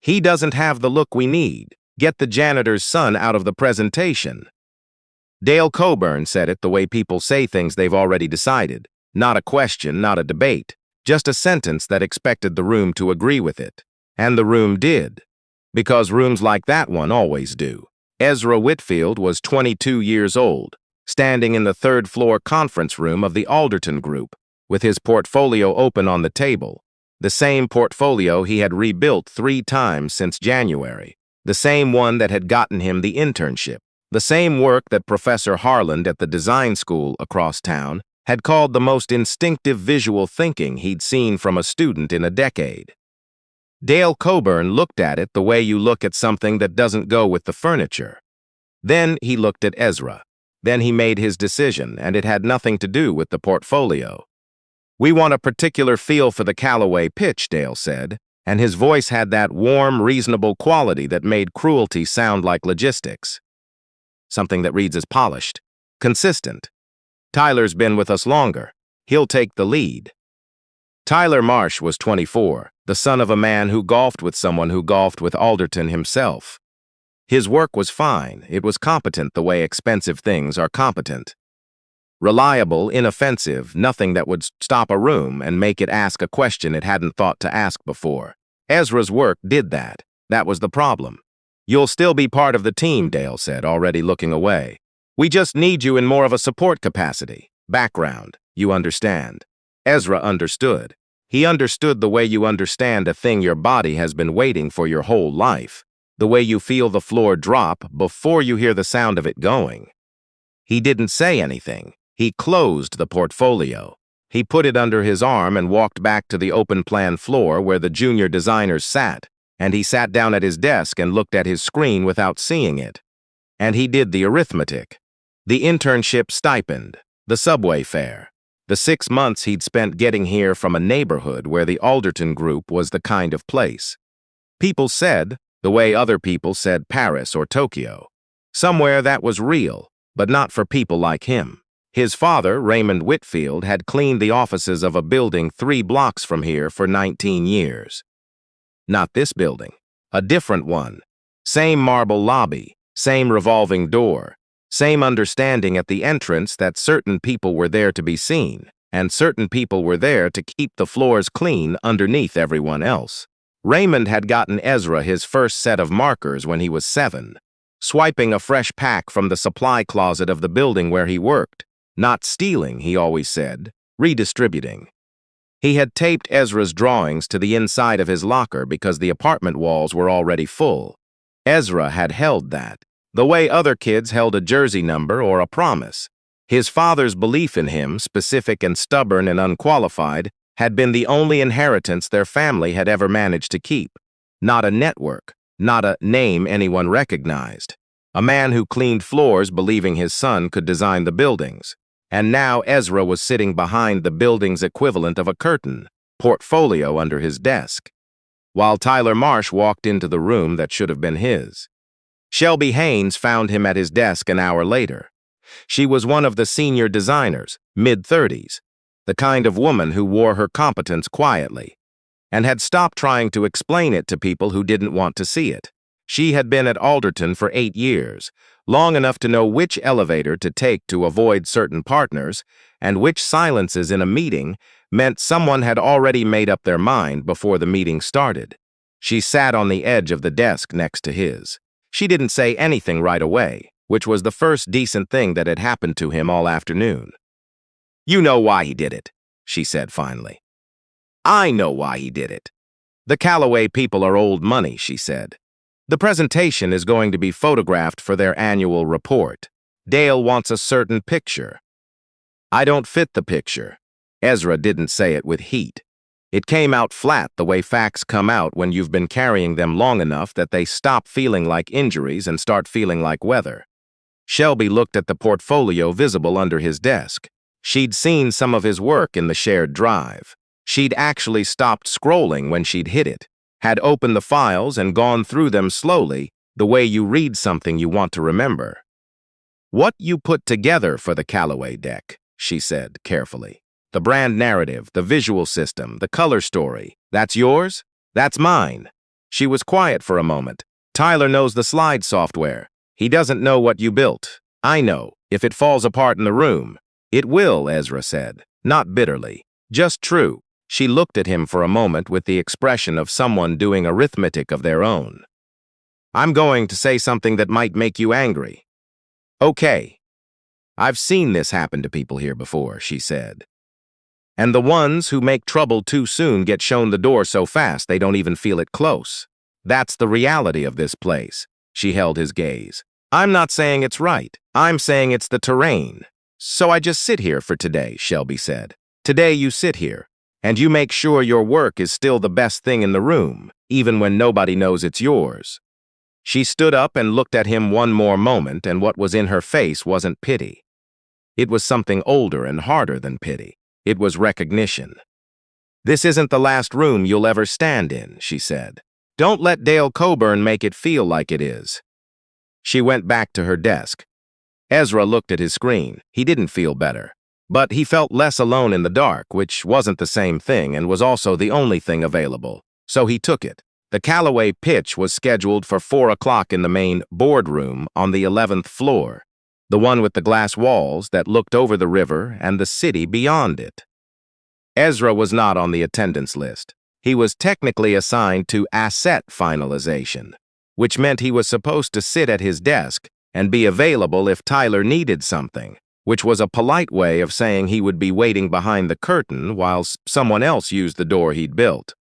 He doesn't have the look we need. Get the janitor's son out of the presentation." Dale Coburn said it the way people say things they've already decided. Not a question, not a debate. Just a sentence that expected the room to agree with it. And the room did. Because rooms like that one always do. Ezra Whitfield was 22 years old, standing in the third-floor conference room of the Alderton Group, with his portfolio open on the table. The same portfolio he had rebuilt 3 times since January. The same one that had gotten him the internship. The same work that Professor Harland at the design school across town had called the most instinctive visual thinking he'd seen from a student in a decade. Dale Coburn looked at it the way you look at something that doesn't go with the furniture. Then he looked at Ezra. Then he made his decision, and it had nothing to do with the portfolio. "We want a particular feel for the Callaway pitch," Dale said, and his voice had that warm, reasonable quality that made cruelty sound like logistics. "Something that reads as polished, consistent. Tyler's been with us longer. He'll take the lead." Tyler Marsh was 24, the son of a man who golfed with someone who golfed with Alderton himself. His work was fine. It was competent the way expensive things are competent. Reliable, inoffensive, nothing that would stop a room and make it ask a question it hadn't thought to ask before. Ezra's work did that. That was the problem. "You'll still be part of the team," Dale said, already looking away. "We just need you in more of a support capacity. Background, you understand." Ezra understood. He understood the way you understand a thing your body has been waiting for your whole life. The way you feel the floor drop before you hear the sound of it going. He didn't say anything. He closed the portfolio. He put it under his arm and walked back to the open-plan floor where the junior designers sat, and he sat down at his desk and looked at his screen without seeing it. And he did the arithmetic. The internship stipend, the subway fare, the 6 months he'd spent getting here from a neighborhood where the Alderton Group was the kind of place. People said, the way other people said Paris or Tokyo. Somewhere that was real, but not for people like him. His father, Raymond Whitfield, had cleaned the offices of a building 3 blocks from here for 19 years. Not this building, a different one. Same marble lobby, same revolving door, same understanding at the entrance that certain people were there to be seen, and certain people were there to keep the floors clean underneath everyone else. Raymond had gotten Ezra his first set of markers when he was 7, swiping a fresh pack from the supply closet of the building where he worked. Not stealing, he always said, redistributing. He had taped Ezra's drawings to the inside of his locker because the apartment walls were already full. Ezra had held that, the way other kids held a jersey number or a promise. His father's belief in him, specific and stubborn and unqualified, had been the only inheritance their family had ever managed to keep. Not a network, not a name anyone recognized. A man who cleaned floors believing his son could design the buildings. And now Ezra was sitting behind the building's equivalent of a curtain, portfolio under his desk, while Tyler Marsh walked into the room that should have been his. Shelby Haynes found him at his desk an hour later. She was one of the senior designers, mid-30s, the kind of woman who wore her competence quietly, and had stopped trying to explain it to people who didn't want to see it. She had been at Alderton for 8 years, long enough to know which elevator to take to avoid certain partners, and which silences in a meeting meant someone had already made up their mind before the meeting started. She sat on the edge of the desk next to his. She didn't say anything right away, which was the first decent thing that had happened to him all afternoon. "You know why he did it," she said finally. "I know why he did it. The Callaway people are old money," she said. "The presentation is going to be photographed for their annual report. Dale wants a certain picture. I don't fit the picture." Ezra didn't say it with heat. It came out flat the way facts come out when you've been carrying them long enough that they stop feeling like injuries and start feeling like weather. Shelby looked at the portfolio visible under his desk. She'd seen some of his work in the shared drive. She'd actually stopped scrolling when she'd hit it, had opened the files and gone through them slowly, the way you read something you want to remember. "What you put together for the Callaway deck," she said carefully. "The brand narrative, the visual system, the color story, that's yours? That's mine." She was quiet for a moment. Tyler knows the slide software. He doesn't know what you built. I know. If it falls apart in the room. It will, Ezra said, not bitterly. Just true. She looked at him for a moment with the expression of someone doing arithmetic of their own. I'm going to say something that might make you angry. Okay. I've seen this happen to people here before, she said. And the ones who make trouble too soon get shown the door so fast they don't even feel it close. That's the reality of this place. She held his gaze. I'm not saying it's right. I'm saying it's the terrain. So I just sit here for today, Shelby said. Today you sit here, and you make sure your work is still the best thing in the room, even when nobody knows it's yours. She stood up and looked at him one more moment, and what was in her face wasn't pity. It was something older and harder than pity. It was recognition. This isn't the last room you'll ever stand in, she said. Don't let Dale Coburn make it feel like it is. She went back to her desk. Ezra looked at his screen. He didn't feel better. But he felt less alone in the dark, which wasn't the same thing and was also the only thing available. So he took it. The Callaway pitch was scheduled for 4 o'clock in the main boardroom on the 11th floor, the one with the glass walls that looked over the river and the city beyond it. Ezra was not on the attendance list. He was technically assigned to asset finalization, which meant he was supposed to sit at his desk and be available if Tyler needed something, which was a polite way of saying he would be waiting behind the curtain while someone else used the door he'd built.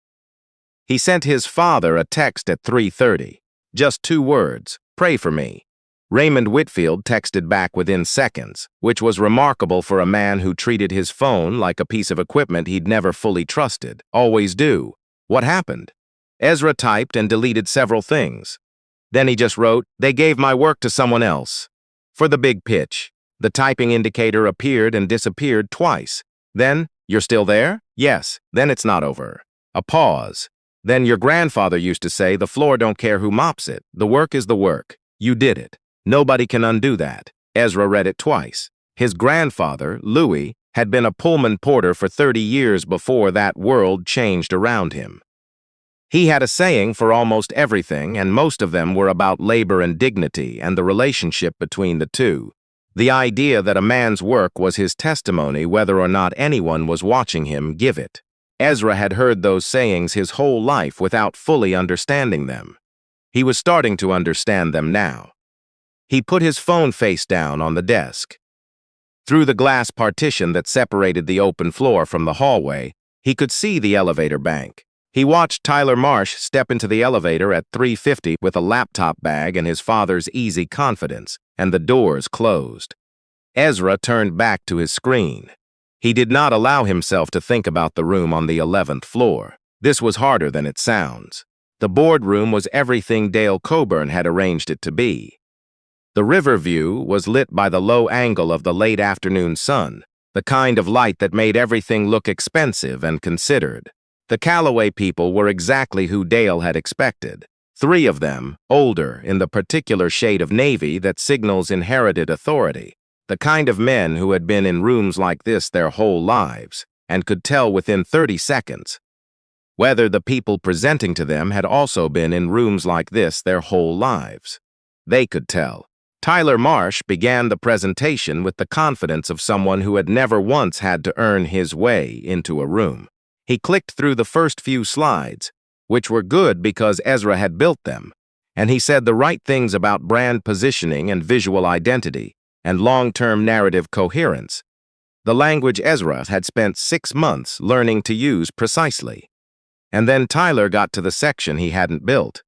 He sent his father a text at 3:30. Just 2 words, pray for me. Raymond Whitfield texted back within seconds, which was remarkable for a man who treated his phone like a piece of equipment he'd never fully trusted, always do. What happened? Ezra typed and deleted several things. Then he just wrote, they gave my work to someone else. For the big pitch, the typing indicator appeared and disappeared twice. Then, you're still there? Yes. Then it's not over. A pause. Then your grandfather used to say, the floor don't care who mops it. The work is the work. You did it. Nobody can undo that. Ezra read it twice. His grandfather, Louis, had been a Pullman porter for 30 years before that world changed around him. He had a saying for almost everything, and most of them were about labor and dignity and the relationship between the two. The idea that a man's work was his testimony whether or not anyone was watching him give it. Ezra had heard those sayings his whole life without fully understanding them. He was starting to understand them now. He put his phone face down on the desk. Through the glass partition that separated the open floor from the hallway, he could see the elevator bank. He watched Tyler Marsh step into the elevator at 3:50 with a laptop bag and his father's easy confidence, and the doors closed. Ezra turned back to his screen. He did not allow himself to think about the room on the 11th floor. This was harder than it sounds. The boardroom was everything Dale Coburn had arranged it to be. The river view was lit by the low angle of the late afternoon sun, the kind of light that made everything look expensive and considered. The Callaway people were exactly who Dale had expected. 3 of them, older, in the particular shade of navy that signals inherited authority. The kind of men who had been in rooms like this their whole lives, and could tell within 30 seconds whether the people presenting to them had also been in rooms like this their whole lives. They could tell. Tyler Marsh began the presentation with the confidence of someone who had never once had to earn his way into a room. He clicked through the first few slides, which were good because Ezra had built them, and he said the right things about brand positioning and visual identity and long-term narrative coherence, the language Ezra had spent 6 months learning to use precisely. And then Tyler got to the section he hadn't built.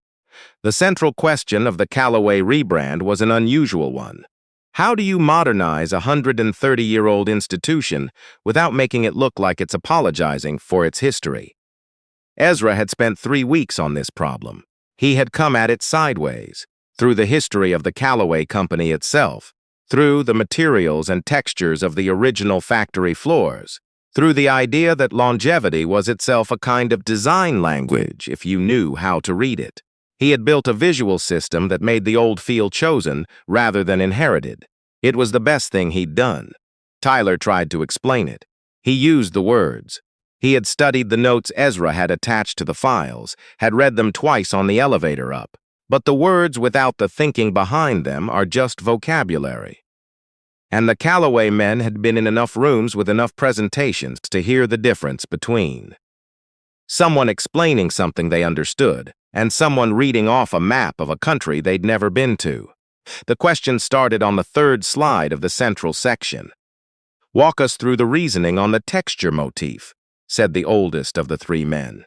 The central question of the Callaway rebrand was an unusual one. How do you modernize a 130-year-old institution without making it look like it's apologizing for its history? Ezra had spent 3 weeks on this problem. He had come at it sideways, through the history of the Callaway company itself, through the materials and textures of the original factory floors, through the idea that longevity was itself a kind of design language if you knew how to read it. He had built a visual system that made the old feel chosen rather than inherited. It was the best thing he'd done. Tyler tried to explain it. He used the words. He had studied the notes Ezra had attached to the files, had read them twice on the elevator up, but the words without the thinking behind them are just vocabulary. And the Calloway men had been in enough rooms with enough presentations to hear the difference between someone explaining something they understood and someone reading off a map of a country they'd never been to. The question started on the third slide of the central section. "Walk us through the reasoning on the texture motif," said the oldest of the three men.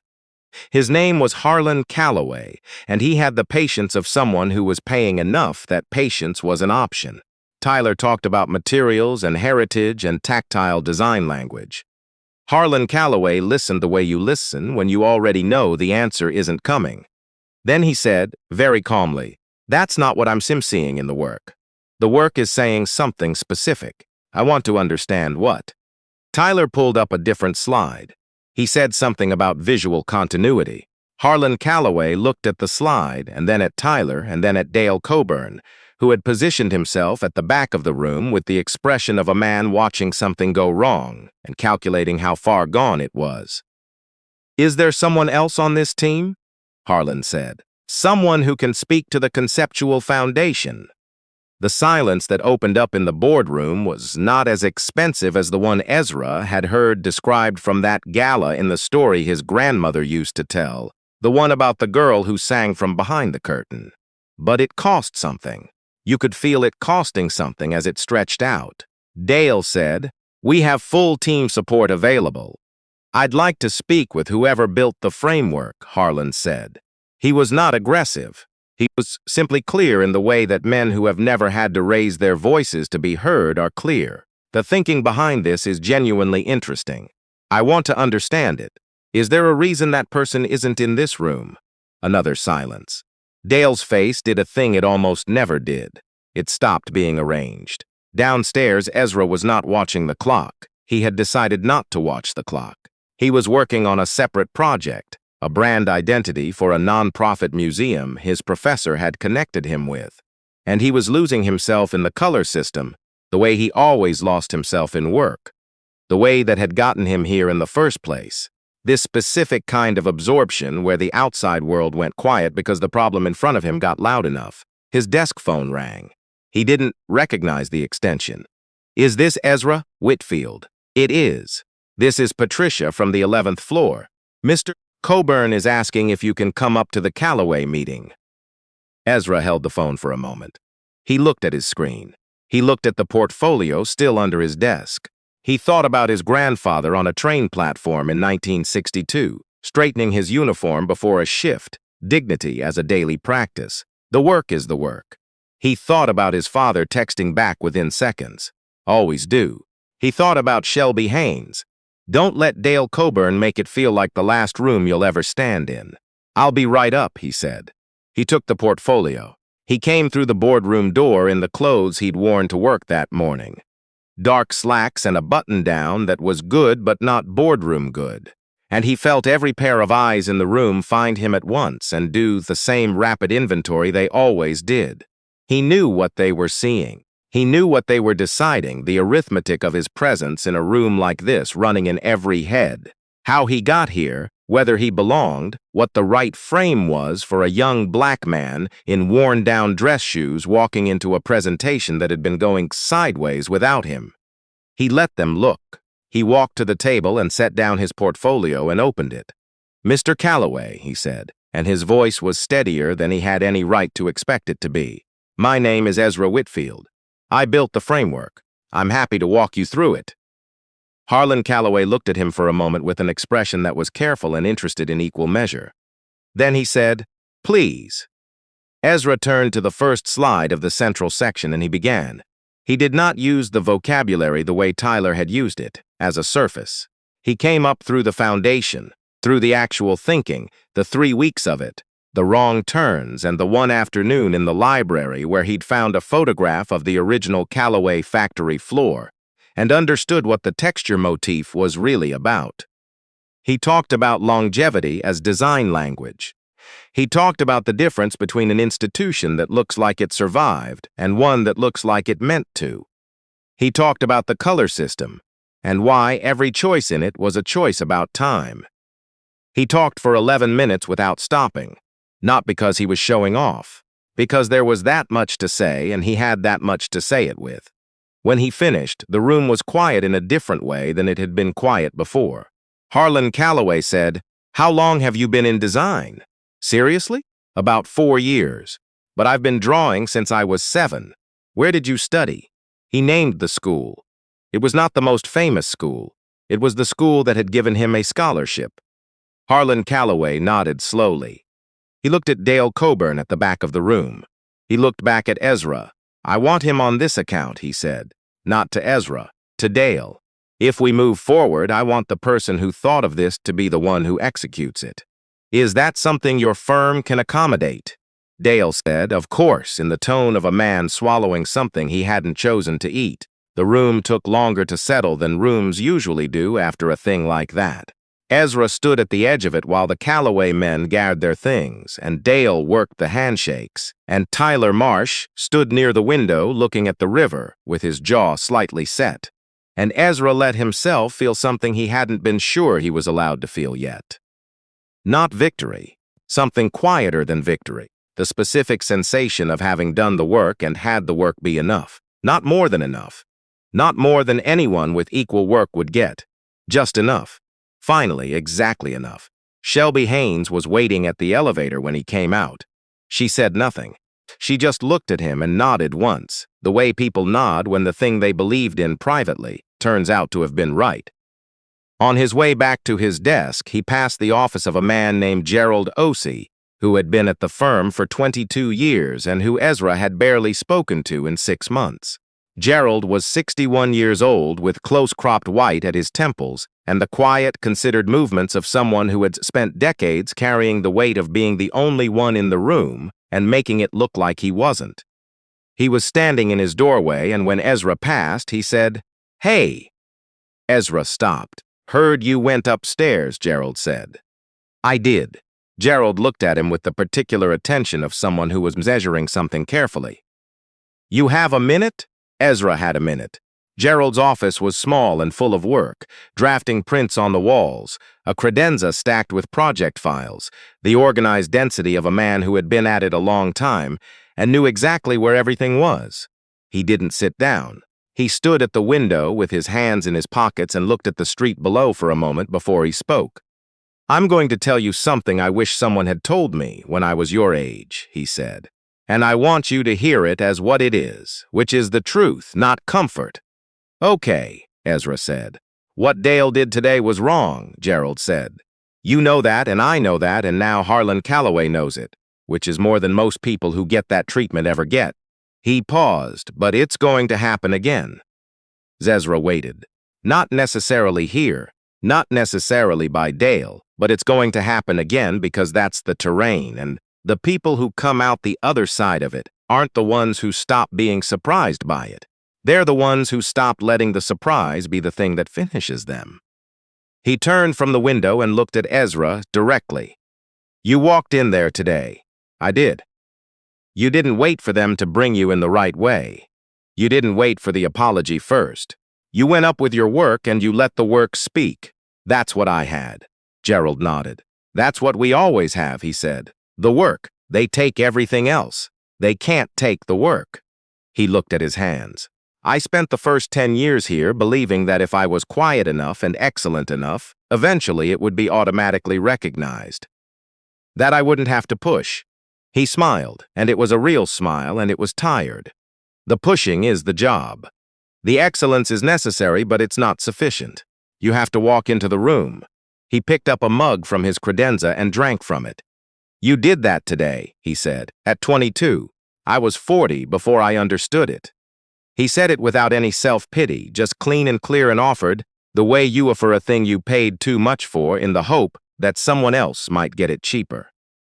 His name was Harlan Calloway, and he had the patience of someone who was paying enough that patience was an option. Tyler talked about materials and heritage and tactile design language. Harlan Calloway listened the way you listen when you already know the answer isn't coming. Then he said, very calmly, "That's not what I'm seeing in the work. The work is saying something specific. I want to understand what." Tyler pulled up a different slide. He said something about visual continuity. Harlan Calloway looked at the slide, and then at Tyler, and then at Dale Coburn, who had positioned himself at the back of the room with the expression of a man watching something go wrong and calculating how far gone it was. "Is there someone else on this team?" Harlan said. "Someone who can speak to the conceptual foundation." The silence that opened up in the boardroom was not as expensive as the one Ezra had heard described from that gala in the story his grandmother used to tell, the one about the girl who sang from behind the curtain. But it cost something. You could feel it costing something as it stretched out. Dale said, "We have full team support available." "I'd like to speak with whoever built the framework," Harlan said. He was not aggressive. He was simply clear in the way that men who have never had to raise their voices to be heard are clear. "The thinking behind this is genuinely interesting. I want to understand it. Is there a reason that person isn't in this room?" Another silence. Dale's face did a thing it almost never did. It stopped being arranged. Downstairs, Ezra was not watching the clock. He had decided not to watch the clock. He was working on a separate project, a brand identity for a non-profit museum his professor had connected him with. And he was losing himself in the color system, the way he always lost himself in work, the way that had gotten him here in the first place. This specific kind of absorption where the outside world went quiet because the problem in front of him got loud enough. His desk phone rang. He didn't recognize the extension. "Is this Ezra Whitfield?" "It is. This is Patricia from the 11th floor. Mr. Coburn is asking if you can come up to the Calloway meeting." Ezra held the phone for a moment. He looked at his screen. He looked at the portfolio still under his desk. He thought about his grandfather on a train platform in 1962, straightening his uniform before a shift, dignity as a daily practice. The work is the work. He thought about his father texting back within seconds. Always do. He thought about Shelby Haynes. "Don't let Dale Coburn make it feel like the last room you'll ever stand in." "I'll be right up," he said. He took the portfolio. He came through the boardroom door in the clothes he'd worn to work that morning. Dark slacks and a button-down that was good but not boardroom good. And he felt every pair of eyes in the room find him at once and do the same rapid inventory they always did. He knew what they were seeing. He knew what they were deciding, the arithmetic of his presence in a room like this running in every head. How he got here, whether he belonged, what the right frame was for a young black man in worn-down dress shoes walking into a presentation that had been going sideways without him. He let them look. He walked to the table and set down his portfolio and opened it. "Mr. Calloway," he said, and his voice was steadier than he had any right to expect it to be. "My name is Ezra Whitfield. I built the framework. I'm happy to walk you through it." Harlan Calloway looked at him for a moment with an expression that was careful and interested in equal measure. Then he said, "Please." Ezra turned to the first slide of the central section and he began. He did not use the vocabulary the way Tyler had used it, as a surface. He came up through the foundation, through the actual thinking, the 3 weeks of it, the wrong turns, and the one afternoon in the library where he'd found a photograph of the original Calloway factory floor, and understood what the texture motif was really about. He talked about longevity as design language. He talked about the difference between an institution that looks like it survived and one that looks like it meant to. He talked about the color system and why every choice in it was a choice about time. He talked for 11 minutes without stopping, not because he was showing off, because there was that much to say and he had that much to say it with. When he finished, the room was quiet in a different way than it had been quiet before. Harlan Calloway said, "How long have you been in design?" "Seriously?" "About 4 years. But I've been drawing since I was 7. "Where did you study?" He named the school. It was not the most famous school. It was the school that had given him a scholarship. Harlan Calloway nodded slowly. He looked at Dale Coburn at the back of the room. He looked back at Ezra. "I want him on this account," he said. Not to Ezra, to Dale. "If we move forward, I want the person who thought of this to be the one who executes it. Is that something your firm can accommodate?" Dale said, "Of course," in the tone of a man swallowing something he hadn't chosen to eat. The room took longer to settle than rooms usually do after a thing like that. Ezra stood at the edge of it while the Calloway men gathered their things, and Dale worked the handshakes, and Tyler Marsh stood near the window looking at the river with his jaw slightly set. And Ezra let himself feel something he hadn't been sure he was allowed to feel yet. Not victory, something quieter than victory, the specific sensation of having done the work and had the work be enough, not more than enough, not more than anyone with equal work would get, just enough. Finally, exactly enough. Shelby Haynes was waiting at the elevator when he came out. She said nothing. She just looked at him and nodded once, the way people nod when the thing they believed in privately turns out to have been right. On his way back to his desk, he passed the office of a man named Gerald Osey, who had been at the firm for 22 years and who Ezra had barely spoken to in 6 months. Gerald was 61 years old with close-cropped white at his temples and the quiet, considered movements of someone who had spent decades carrying the weight of being the only one in the room and making it look like he wasn't. He was standing in his doorway, and when Ezra passed, he said, "Hey." Ezra stopped. "Heard you went upstairs," Gerald said. "I did." Gerald looked at him with the particular attention of someone who was measuring something carefully. "You have a minute?" Ezra had a minute. Gerald's office was small and full of work, drafting prints on the walls, a credenza stacked with project files, the organized density of a man who had been at it a long time and knew exactly where everything was. He didn't sit down. He stood at the window with his hands in his pockets and looked at the street below for a moment before he spoke. "I'm going to tell you something I wish someone had told me when I was your age," he said. "And I want you to hear it as what it is, which is the truth, not comfort." "Okay," Ezra said. "What Dale did today was wrong," Gerald said. "You know that, and I know that, and now Harlan Calloway knows it, which is more than most people who get that treatment ever get." He paused, "But it's going to happen again." Ezra waited. "Not necessarily here, not necessarily by Dale, but it's going to happen again because that's the terrain, and the people who come out the other side of it aren't the ones who stop being surprised by it. They're the ones who stop letting the surprise be the thing that finishes them." He turned from the window and looked at Ezra directly. "You walked in there today." "I did." "You didn't wait for them to bring you in the right way. You didn't wait for the apology first. You went up with your work and you let the work speak." "That's what I had." Gerald nodded. "That's what we always have," he said. "The work. They take everything else. They can't take the work." He looked at his hands. "I spent the first 10 years here believing that if I was quiet enough and excellent enough, eventually it would be automatically recognized. That I wouldn't have to push." He smiled, and it was a real smile, and it was tired. "The pushing is the job. The excellence is necessary, but it's not sufficient. You have to walk into the room." He picked up a mug from his credenza and drank from it. "You did that today," he said, "at 22. I was 40 before I understood it." He said it without any self-pity, just clean and clear, and offered, the way you offer a thing you paid too much for in the hope that someone else might get it cheaper.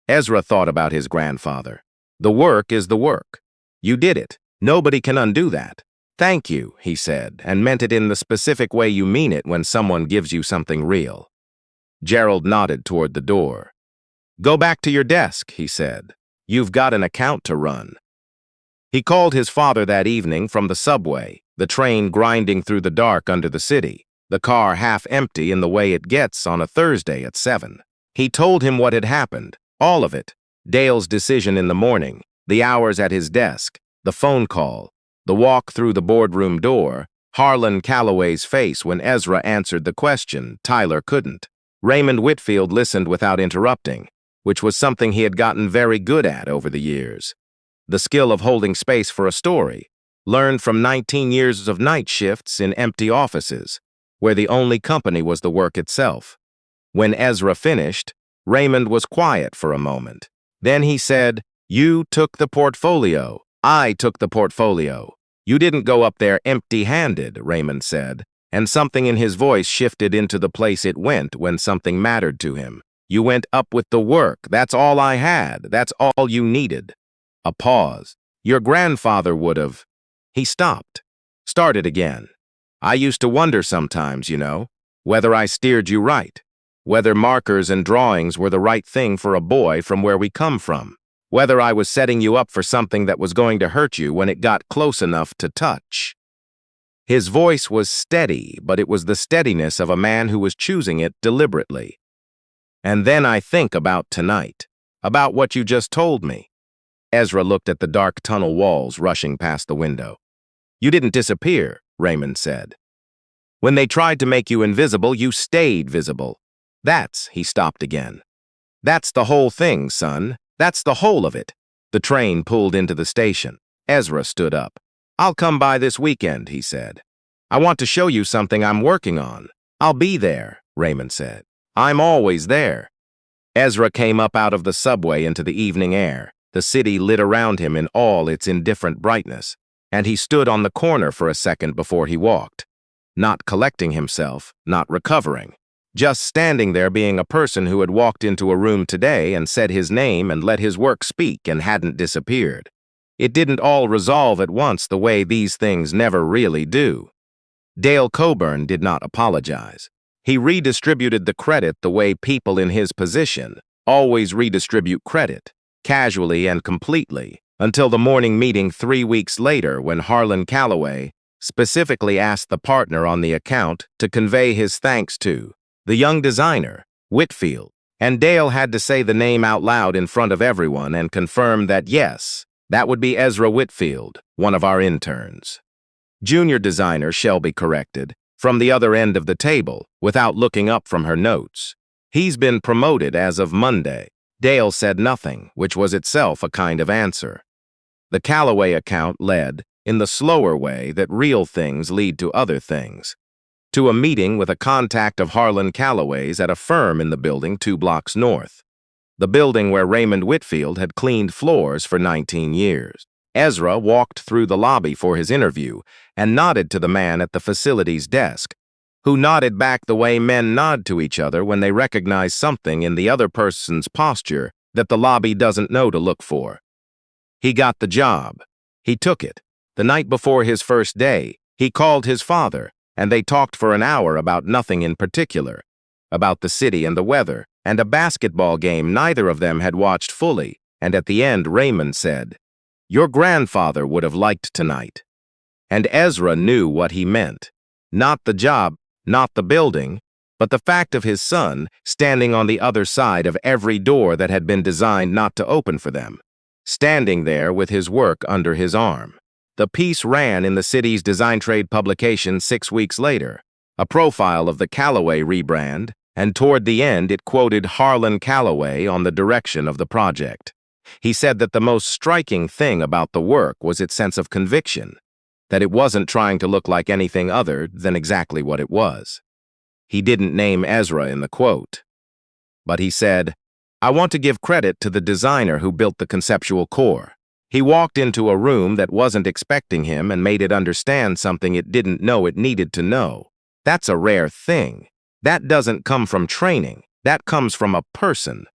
Ezra thought about his grandfather. The work is the work. You did it. Nobody can undo that. "Thank you," he said, and meant it in the specific way you mean it when someone gives you something real. Gerald nodded toward the door. "Go back to your desk," he said. "You've got an account to run." He called his father that evening from the subway, the train grinding through the dark under the city. the car half empty in the way it gets on a Thursday at 7. He told him what had happened, all of it. Dale's decision in the morning, the hours at his desk, the phone call, the walk through the boardroom door, Harlan Calloway's face when Ezra answered the question Tyler couldn't. Raymond Whitfield listened without interrupting, which was something he had gotten very good at over the years. The skill of holding space for a story, learned from 19 years of night shifts in empty offices, where the only company was the work itself. When Ezra finished, Raymond was quiet for a moment. Then he said, "You took the portfolio. I took the portfolio. You didn't go up there empty-handed," Raymond said, and something in his voice shifted into the place it went when something mattered to him. "You went up with the work. That's all I had. That's all you needed." A pause. "Your grandfather would have—" He stopped. Started again. "I used to wonder sometimes, whether I steered you right, whether markers and drawings were the right thing for a boy from where we come from, whether I was setting you up for something that was going to hurt you when it got close enough to touch." His voice was steady, but it was the steadiness of a man who was choosing it deliberately. "And then I think about tonight, about what you just told me." Ezra looked at the dark tunnel walls rushing past the window. "You didn't disappear," Raymond said. "When they tried to make you invisible, you stayed visible. He stopped again. "That's the whole thing, son. That's the whole of it." The train pulled into the station. Ezra stood up. "I'll come by this weekend," he said. "I want to show you something I'm working on." "I'll be there," Raymond said. "I'm always there." Ezra came up out of the subway into the evening air. The city lit around him in all its indifferent brightness, and he stood on the corner for a second before he walked. Not collecting himself, not recovering. Just standing there being a person who had walked into a room today and said his name and let his work speak and hadn't disappeared. It didn't all resolve at once the way these things never really do. Dale Coburn did not apologize. He redistributed the credit the way people in his position always redistribute credit, casually and completely, until the morning meeting 3 weeks later when Harlan Calloway specifically asked the partner on the account to convey his thanks to the young designer, Whitfield, and Dale had to say the name out loud in front of everyone and confirm that yes, that would be Ezra Whitfield, one of our interns. Junior designer, Shelby corrected, from the other end of the table, without looking up from her notes. "He's been promoted as of Monday." Dale said nothing, which was itself a kind of answer. The Calloway account led, in the slower way that real things lead to other things, to a meeting with a contact of Harlan Calloway's at a firm in the building 2 blocks north, the building where Raymond Whitfield had cleaned floors for 19 years. Ezra walked through the lobby for his interview and nodded to the man at the facility's desk, who nodded back the way men nod to each other when they recognize something in the other person's posture that the lobby doesn't know to look for. He got the job. He took it. The night before his first day, he called his father, and they talked for an hour about nothing in particular, about the city and the weather, and a basketball game neither of them had watched fully, and at the end Raymond said, "Your grandfather would have liked tonight." And Ezra knew what he meant. Not the job, not the building, but the fact of his son standing on the other side of every door that had been designed not to open for them, standing there with his work under his arm. The piece ran in the city's design trade publication 6 weeks later, a profile of the Calloway rebrand, and toward the end it quoted Harlan Calloway on the direction of the project. He said that the most striking thing about the work was its sense of conviction, that it wasn't trying to look like anything other than exactly what it was. He didn't name Ezra in the quote, but he said, "I want to give credit to the designer who built the conceptual core. He walked into a room that wasn't expecting him and made it understand something it didn't know it needed to know. That's a rare thing. That doesn't come from training. That comes from a person."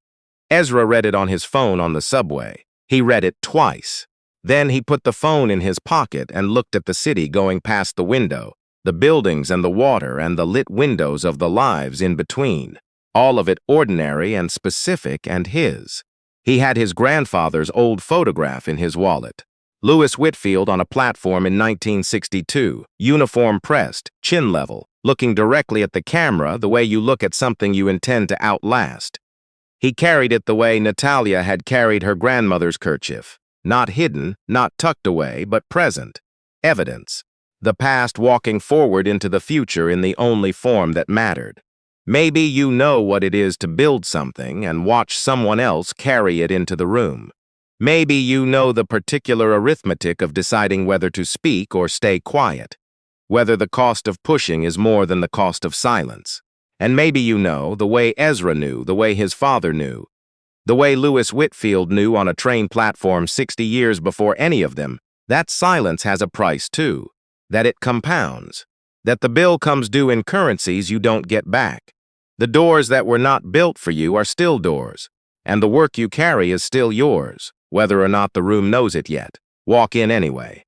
Ezra read it on his phone on the subway. He read it twice. Then he put the phone in his pocket and looked at the city going past the window, the buildings and the water and the lit windows of the lives in between, all of it ordinary and specific and his. He had his grandfather's old photograph in his wallet. Lewis Whitfield on a platform in 1962, uniform pressed, chin level, looking directly at the camera the way you look at something you intend to outlast. He carried it the way Natalia had carried her grandmother's kerchief. Not hidden, not tucked away, but present. Evidence. The past walking forward into the future in the only form that mattered. Maybe you know what it is to build something and watch someone else carry it into the room. Maybe you know the particular arithmetic of deciding whether to speak or stay quiet, whether the cost of pushing is more than the cost of silence. And maybe you know the way Ezra knew, the way his father knew, the way Lewis Whitfield knew on a train platform 60 years before any of them, that silence has a price too, that it compounds, that the bill comes due in currencies you don't get back. The doors that were not built for you are still doors, and the work you carry is still yours, whether or not the room knows it yet. Walk in anyway.